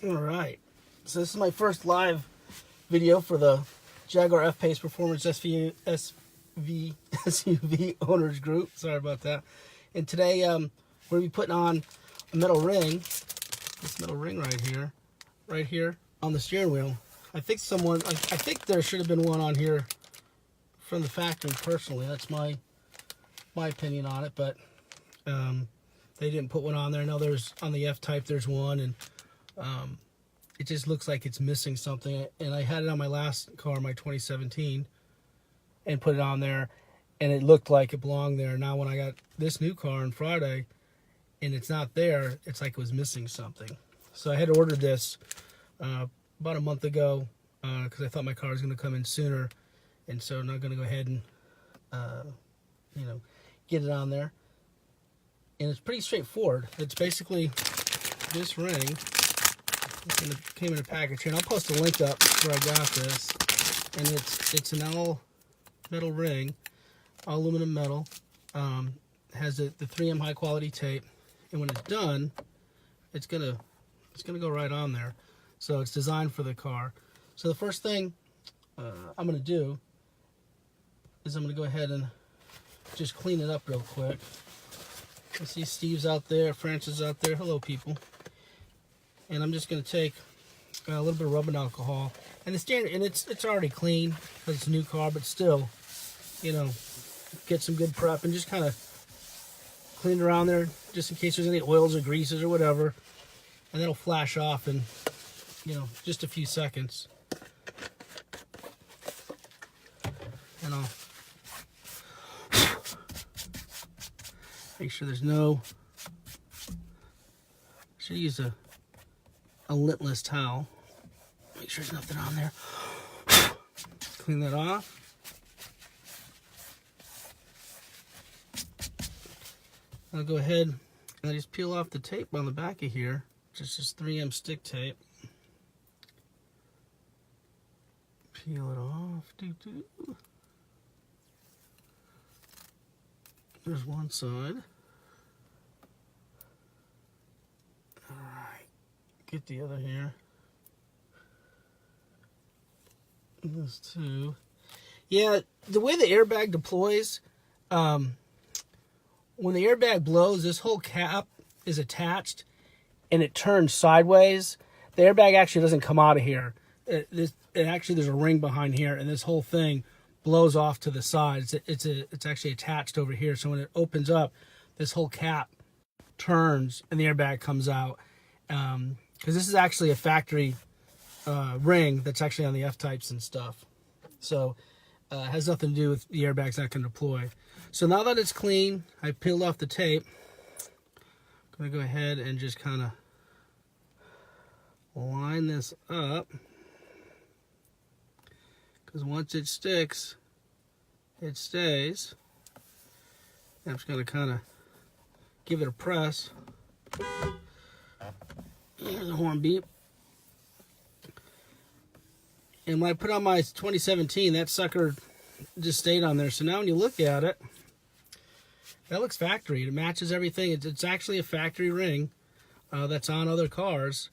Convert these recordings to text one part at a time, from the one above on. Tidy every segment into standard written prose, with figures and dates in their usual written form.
All right, so this is my first live video for the Jaguar F-PACE Performance SUV Owners Group. Sorry about that. And today we're going to be putting on a metal ring, this metal ring right here on the steering wheel. I think there should have been one on here from the factory personally. That's my opinion on it, but they didn't put one on there. Now there's, on the F-Type, there's one, and it just looks like it's missing something. And I had it on my last car, my 2017, and put it on there, and it looked like it belonged there. Now when I got this new car on Friday, and it's not there, it's like it was missing something. So I had ordered this about a month ago because I thought my car was going to come in sooner, and so I'm not going to go ahead and get it on there. And it's pretty straightforward. It's basically this ring. It came in a package here, and I'll post a link up where I got this. And it's an all metal ring, all aluminum metal. Has the 3M high quality tape, and when it's done, it's gonna go right on there. So it's designed for the car. So the first thing I'm gonna do is I'm gonna go ahead and just clean it up real quick. I see Steve's out there, Francis out there. Hello, people. And I'm just going to take a little bit of rubbing alcohol, and it's already clean because it's a new car, but still, get some good prep and just kind of clean it around there just in case there's any oils or greases or whatever, and that'll flash off in just a few seconds. And I'll make sure there's no. Should use a lintless towel. Make sure there's nothing on there. Clean that off. I'll go ahead and I just peel off the tape on the back of here. Just this 3M stick tape. Peel it off. There's one side. Alright. Get the other here. This too. Yeah, the way the airbag deploys, when the airbag blows, this whole cap is attached and it turns sideways. The airbag actually doesn't come out of here. Actually, there's a ring behind here, and this whole thing blows off to the side. It's actually attached over here. So when it opens up, this whole cap turns and the airbag comes out. Because this is actually a factory ring that's actually on the F-Types and stuff. So it has nothing to do with the airbags that can deploy. So now that it's clean, I peeled off the tape. I'm going to go ahead and just kind of line this up. Because once it sticks, it stays. And I'm just going to kind of give it a press. Here's the horn beep. And when I put on my 2017, that sucker just stayed on there. So now when you look at it, that looks factory. It matches everything. It's actually a factory ring that's on other cars.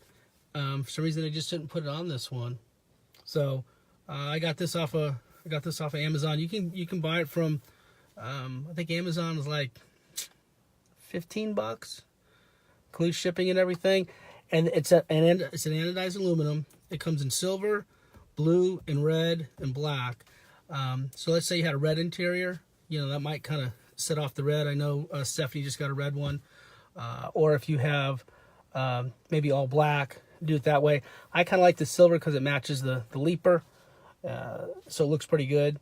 For some reason, they just didn't put it on this one. So I got this off of Amazon. You can buy it from I think Amazon is like $15, includes shipping and everything. And it's an anodized aluminum. It comes in silver, blue, and red, and black. So let's say you had a red interior. That might kind of set off the red. I know Stephanie just got a red one. Or if you have maybe all black, do it that way. I kind of like the silver because it matches the leaper. So it looks pretty good.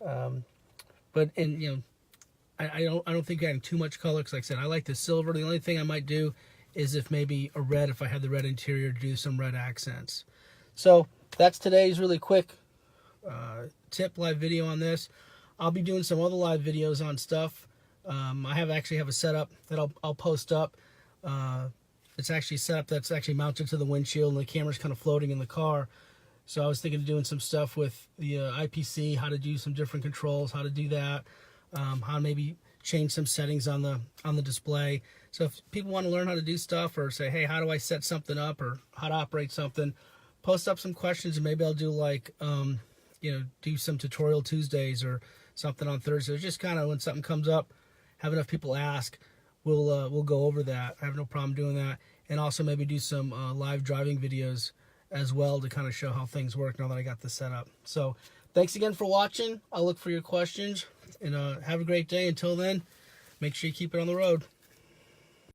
But I don't think adding too much color, because like I said, I like the silver. The only thing I might do is if maybe a red, if I had the red interior, to do some red accents. So that's today's really quick tip live video on this. I'll be doing some other live videos on stuff. I actually have a setup that I'll post up. It's actually set up that's actually mounted to the windshield, and the camera's kind of floating in the car. So I was thinking of doing some stuff with the IPC, how to do some different controls, how to do that, how to maybe change some settings on the display. So So if people want to learn how to do stuff, or say, hey, how do I set something up, or how to operate something, post up some questions, and maybe I'll do like, do some tutorial Tuesdays or something on Thursdays. Just kind of when something comes up, have enough people ask, we'll go over that. I have no problem doing that. And also maybe do some live driving videos as well to kind of show how things work now that I got this set up. So thanks again for watching. I'll look for your questions, and have a great day. Until then, make sure you keep it on the road.